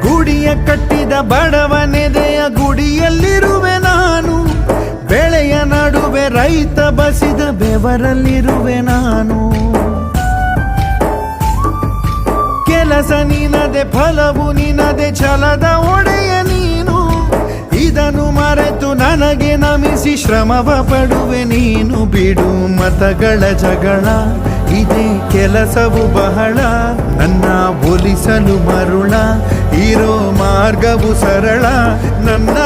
ಗುಡಿಯ ಕಟ್ಟಿದ ಬಡವನೆದೆಯ ಗುಡಿಯಲ್ಲಿರುವೆ ನಾನು, ಬೆಳೆಯ ನಡುವೆ ರೈತ ಬಸಿದ ಬೆವರಲ್ಲಿರುವೆ ನಾನು. ಕೆಲಸ ನಿನದೆ ಫಲವು ನಿನದೆ ಛಲದ ಒಡೆಯ ನೀನು, ಇದನ್ನು ಮರೆತು ನನಗೆ ನಮಿಸಿ ಶ್ರಮವ ಪಡುವೆ ನೀನು. ಬಿಡು ಮತಗಳ ಜಗಳ, ಇದೇ ಕೆಲಸವು ಬಹಳ, ನನ್ನ ಒಲಿಸಲು ಮರುಳ, ಇರೋ ಮಾರ್ಗವು ಸರಳ, ನನ್ನ